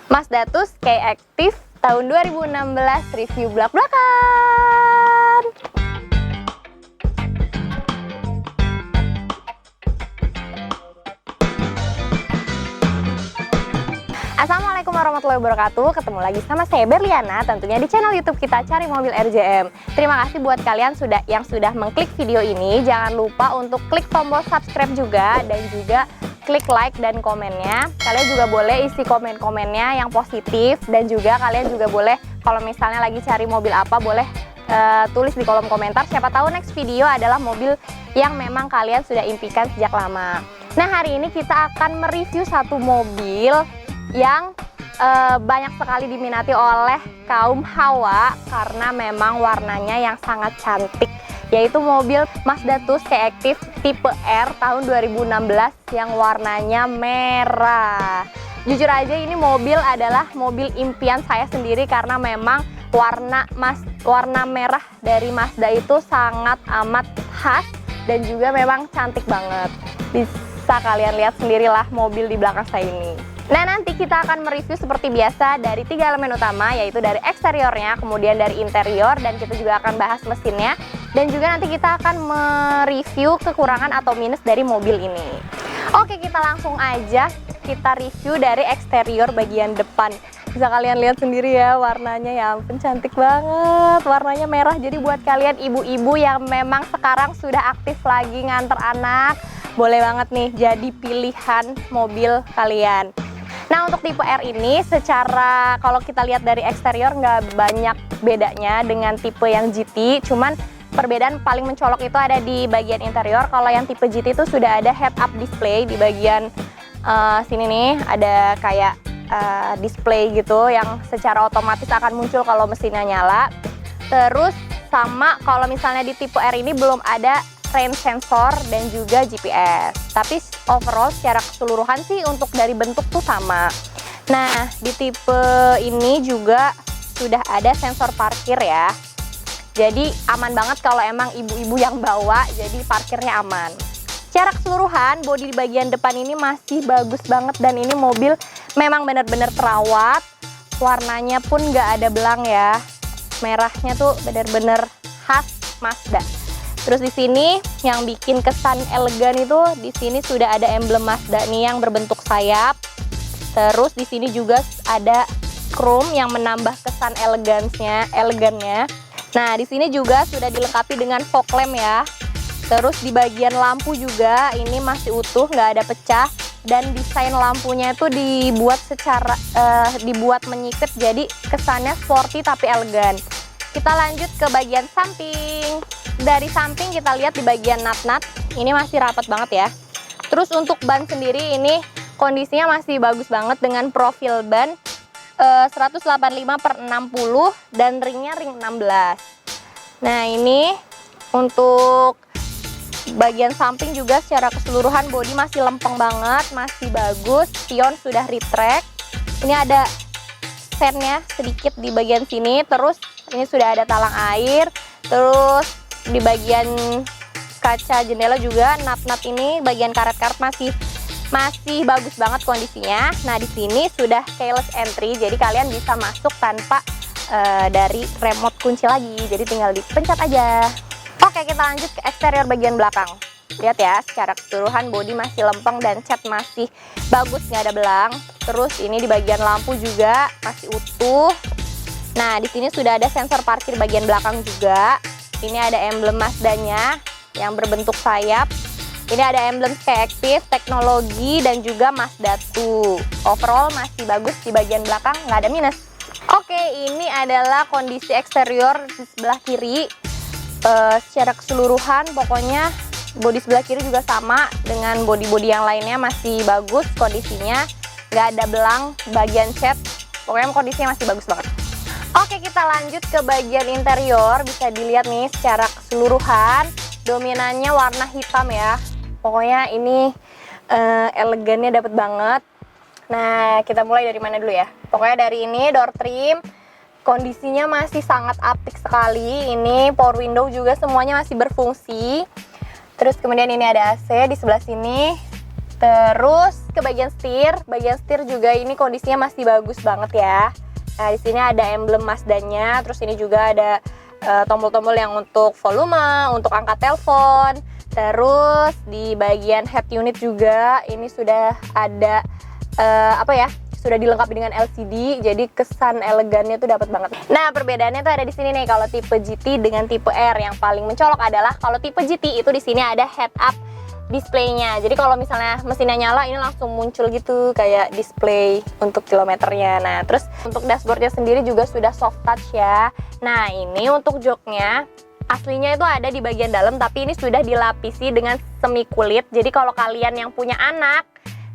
Mazda Sky Active tahun 2016 review belak-belakan. Assalamualaikum warahmatullahi wabarakatuh. Ketemu lagi sama saya Berliana, tentunya di channel YouTube kita Cari Mobil RJM. Terima kasih buat kalian yang sudah mengklik video ini. Jangan lupa untuk klik tombol subscribe juga dan juga klik like dan komennya. Kalian juga boleh isi komen-komennya yang positif, dan juga kalian juga boleh kalau misalnya lagi cari mobil apa boleh tulis di kolom komentar. Siapa tahu next video adalah mobil yang memang kalian sudah impikan sejak lama. Nah, hari ini kita akan mereview satu mobil yang banyak sekali diminati oleh kaum hawa karena memang warnanya yang sangat cantik, yaitu mobil Mazda Sky Active tipe R tahun 2016 yang warnanya merah. Jujur aja ini mobil adalah mobil impian saya sendiri karena memang warna merah dari Mazda itu sangat amat khas dan juga memang cantik banget. Bisa kalian lihat sendirilah mobil di belakang saya ini. Nah, nanti kita akan mereview seperti biasa dari 3 elemen utama, yaitu dari eksteriornya, kemudian dari interior, dan kita juga akan bahas mesinnya. Dan juga nanti kita akan mereview kekurangan atau minus dari mobil ini. Oke, kita langsung aja kita review dari eksterior bagian depan. Bisa kalian lihat sendiri ya, warnanya ya ampun cantik banget. Warnanya merah, jadi buat kalian ibu-ibu yang memang sekarang sudah aktif lagi nganter anak, boleh banget nih jadi pilihan mobil kalian. Nah, untuk tipe R ini secara kalau kita lihat dari eksterior nggak banyak bedanya dengan tipe yang GT, cuman perbedaan paling mencolok itu ada di bagian interior. Kalau yang tipe GT itu sudah ada head-up display di bagian sini nih, ada kayak display gitu yang secara otomatis akan muncul kalau mesinnya nyala. Terus sama kalau misalnya di tipe R ini belum ada rain sensor dan juga GPS, tapi overall secara keseluruhan sih untuk dari bentuk tuh sama. Nah, di tipe ini juga sudah ada sensor parkir ya, jadi aman banget kalau emang ibu-ibu yang bawa, jadi parkirnya aman. Secara keseluruhan bodi di bagian depan ini masih bagus banget, dan ini mobil memang benar-benar terawat. Warnanya pun nggak ada belang ya, merahnya tuh benar-benar khas Mazda. Terus di sini yang bikin kesan elegan itu di sini sudah ada emblem Mazda nih yang berbentuk sayap. Terus di sini juga ada chrome yang menambah kesan elegannya. Nah, di sini juga sudah dilengkapi dengan fog lamp ya. Terus di bagian lampu juga ini masih utuh, nggak ada pecah, dan desain lampunya itu dibuat menyiket, jadi kesannya sporty tapi elegan. Kita lanjut ke bagian samping. Dari samping kita lihat di bagian nut-nut ini masih rapat banget ya. Terus untuk ban sendiri ini kondisinya masih bagus banget dengan profil ban 185/60 dan ringnya ring 16. Nah, ini untuk bagian samping juga secara keseluruhan bodi masih lempeng banget, masih bagus. Spion sudah retract. Ini ada sennya sedikit di bagian sini. Terus ini sudah ada talang air. Terus di bagian kaca jendela juga nut-nut ini bagian karet-karet masih bagus banget kondisinya. Nah, di sini sudah keyless entry, jadi kalian bisa masuk tanpa dari remote kunci lagi, jadi tinggal dipencet aja. Oke, kita lanjut ke eksterior bagian belakang. Lihat ya, secara keseluruhan bodi masih lempeng dan cat masih bagus, nggak ada belang. Terus ini di bagian lampu juga masih utuh. Nah, di sini sudah ada sensor parkir bagian belakang juga. Ini ada emblem Mazda-nya yang berbentuk sayap. Ini ada emblem Sky Active, teknologi, dan juga Mazda 2. Overall masih bagus di bagian belakang, nggak ada minus. Oke, ini adalah kondisi eksterior di sebelah kiri. Secara keseluruhan pokoknya bodi sebelah kiri juga sama dengan bodi-bodi yang lainnya, masih bagus kondisinya. Nggak ada belang, bagian cat, pokoknya kondisinya masih bagus banget. Oke, kita lanjut ke bagian interior. Bisa dilihat nih secara keseluruhan dominannya warna hitam ya. Pokoknya ini elegannya dapet banget. Nah, kita mulai dari mana dulu ya? Pokoknya dari ini door trim, kondisinya masih sangat apik sekali. Ini power window juga semuanya masih berfungsi. Terus kemudian ini ada AC di sebelah sini. Terus ke bagian setir juga ini kondisinya masih bagus banget ya. Nah, di sini ada emblem Mazda-nya, terus ini juga ada tombol-tombol yang untuk volume, untuk angkat telepon. Terus di bagian head unit juga ini sudah ada sudah dilengkapi dengan LCD, jadi kesan elegannya tuh dapat banget. Nah, perbedaannya tuh ada di sini nih, kalau tipe GT dengan tipe R. Yang paling mencolok adalah kalau tipe GT itu di sini ada head up displaynya. Jadi kalau misalnya mesinnya nyala, ini langsung muncul gitu kayak display untuk kilometernya. Nah, terus untuk dashboardnya sendiri juga sudah soft touch ya. Nah, ini untuk joknya aslinya itu ada di bagian dalam, tapi ini sudah dilapisi dengan semi kulit. Jadi kalau kalian yang punya anak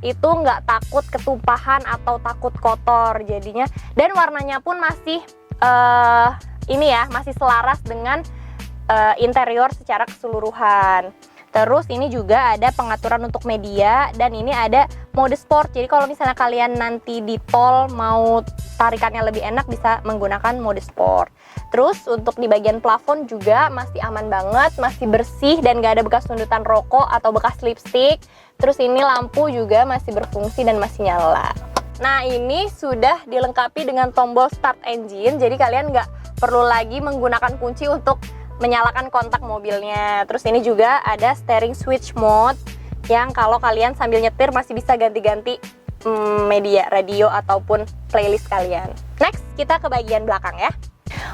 itu nggak takut ketumpahan atau takut kotor jadinya, dan warnanya pun masih masih selaras dengan interior secara keseluruhan. Terus ini juga ada pengaturan untuk media, dan ini ada mode sport. Jadi kalau misalnya kalian nanti di tol mau tarikannya lebih enak, bisa menggunakan mode sport. Terus untuk di bagian plafon juga masih aman banget, masih bersih dan gak ada bekas sundutan rokok atau bekas lipstick. Terus ini lampu juga masih berfungsi dan masih nyala. Nah, ini sudah dilengkapi dengan tombol start engine, jadi kalian nggak perlu lagi menggunakan kunci untuk menyalakan kontak mobilnya. Terus ini juga ada steering switch mode yang kalau kalian sambil nyetir masih bisa ganti-ganti media, radio ataupun playlist kalian. Next, kita ke bagian belakang ya.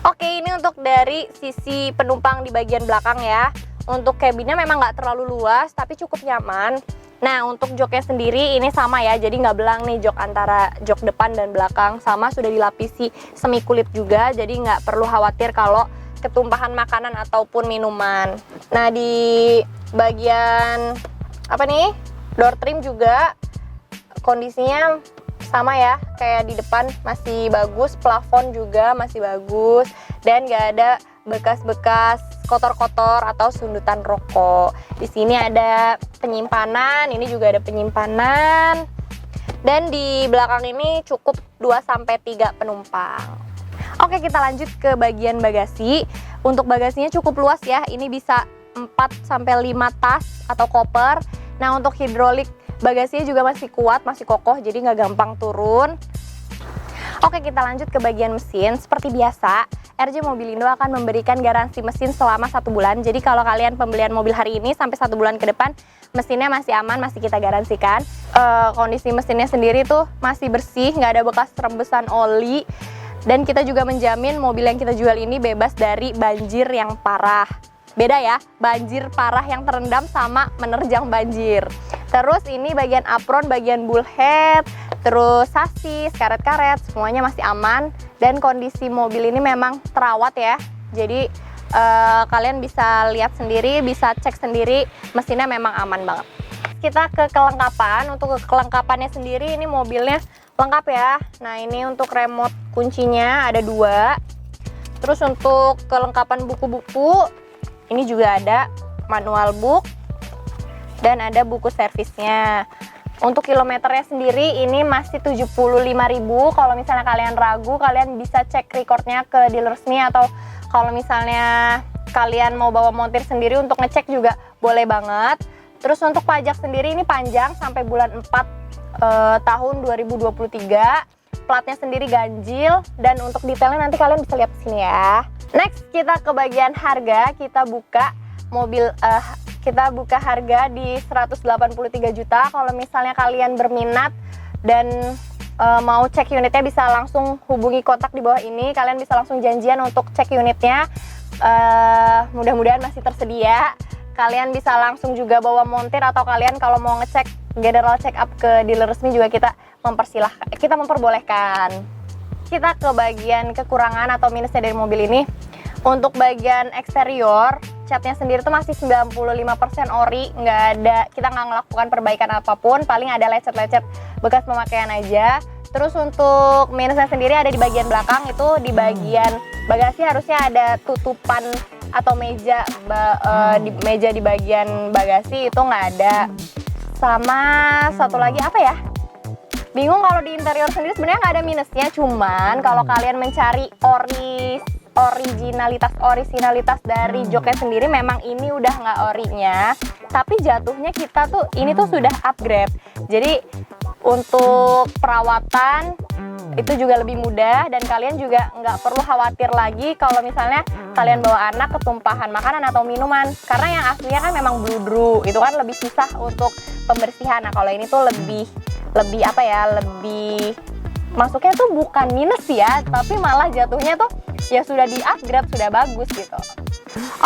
Oke, ini untuk dari sisi penumpang di bagian belakang ya. Untuk cabinnya memang nggak terlalu luas, tapi cukup nyaman. Nah, untuk joknya sendiri ini sama ya, jadi nggak belang nih jok antara jok depan dan belakang. Sama, sudah dilapisi semi kulit juga, jadi nggak perlu khawatir kalau ketumpahan makanan ataupun minuman. Nah, di bagian door trim juga kondisinya sama ya, kayak di depan masih bagus, plafon juga masih bagus, dan nggak ada bekas-bekas kotor-kotor atau sundutan rokok. Di sini ada penyimpanan, ini juga ada penyimpanan, dan di belakang ini cukup 2-3 penumpang. Oke, kita lanjut ke bagian bagasi. Untuk bagasinya cukup luas ya, ini bisa 4-5 tas atau koper. Nah, untuk hidrolik bagasinya juga masih kuat, masih kokoh, jadi nggak gampang turun. Oke, kita lanjut ke bagian mesin. Seperti biasa, RJ Mobilindo akan memberikan garansi mesin selama 1 bulan. Jadi kalau kalian pembelian mobil hari ini sampai 1 bulan ke depan, mesinnya masih aman, masih kita garansikan. Kondisi mesinnya sendiri tuh masih bersih, nggak ada bekas rembesan oli. Dan kita juga menjamin mobil yang kita jual ini bebas dari banjir yang parah. Beda ya, banjir parah yang terendam sama menerjang banjir. Terus ini bagian apron, bagian bullhead, terus sasis, karet-karet, semuanya masih aman. Dan kondisi mobil ini memang terawat ya. Jadi kalian bisa lihat sendiri, bisa cek sendiri, mesinnya memang aman banget. Kita ke kelengkapan. Untuk kelengkapannya sendiri ini mobilnya lengkap ya. Nah, ini untuk remote kuncinya ada 2. Terus untuk kelengkapan buku-buku ini juga ada manual book dan ada buku servisnya. Untuk kilometernya sendiri ini masih 75.000. Kalau misalnya kalian ragu, kalian bisa cek recordnya ke dealer resmi, atau kalau misalnya kalian mau bawa montir sendiri untuk ngecek juga boleh banget. Terus untuk pajak sendiri ini panjang sampai bulan 4 tahun 2023. Platnya sendiri ganjil, dan untuk detailnya nanti kalian bisa lihat di sini ya. Next, kita ke bagian harga. Kita buka harga di 183 juta. Kalau misalnya kalian berminat dan mau cek unitnya, bisa langsung hubungi kontak di bawah ini. Kalian bisa langsung janjian untuk cek unitnya. Mudah-mudahan masih tersedia. Kalian bisa langsung juga bawa montir, atau kalian kalau mau ngecek general check up ke dealer resmi juga kita memperbolehkan. Kita ke bagian kekurangan atau minusnya dari mobil ini. Untuk bagian eksterior, catnya sendiri tuh masih 95% ori, kita nggak melakukan perbaikan apapun, paling ada lecet-lecet bekas pemakaian aja. Terus untuk minusnya sendiri ada di bagian belakang, itu di bagian bagasi harusnya ada tutupan atau meja di bagian bagasi, itu nggak ada. Sama satu lagi apa ya? Bingung, kalau di interior sendiri sebenarnya nggak ada minusnya, cuman kalau kalian mencari ori originalitas dari joknya sendiri memang ini udah nggak orinya, tapi jatuhnya kita tuh ini tuh sudah upgrade. Jadi untuk perawatan itu juga lebih mudah, dan kalian juga nggak perlu khawatir lagi kalau misalnya kalian bawa anak ketumpahan makanan atau minuman, karena yang aslinya kan memang bludru, itu kan lebih susah untuk pembersihan. Nah kalau ini tuh lebih apa ya, lebih masuknya tuh bukan minus ya, tapi malah jatuhnya tuh ya sudah di upgrade, sudah bagus gitu.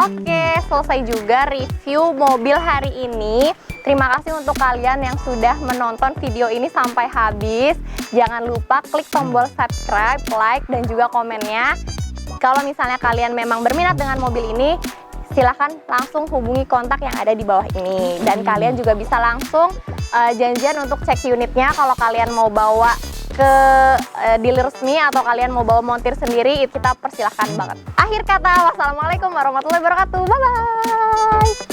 Oke, selesai juga review mobil hari ini. Terima kasih untuk kalian yang sudah menonton video ini sampai habis. Jangan lupa klik tombol subscribe, like, dan juga komennya. Kalau misalnya kalian memang berminat dengan mobil ini, silahkan langsung hubungi kontak yang ada di bawah ini. Dan kalian juga bisa langsung janjian untuk cek unitnya kalau kalian mau bawa ke dealer resmi atau kalian mau bawa montir sendiri, kita persilahkan banget. Akhir kata, wassalamualaikum warahmatullahi wabarakatuh. Bye-bye.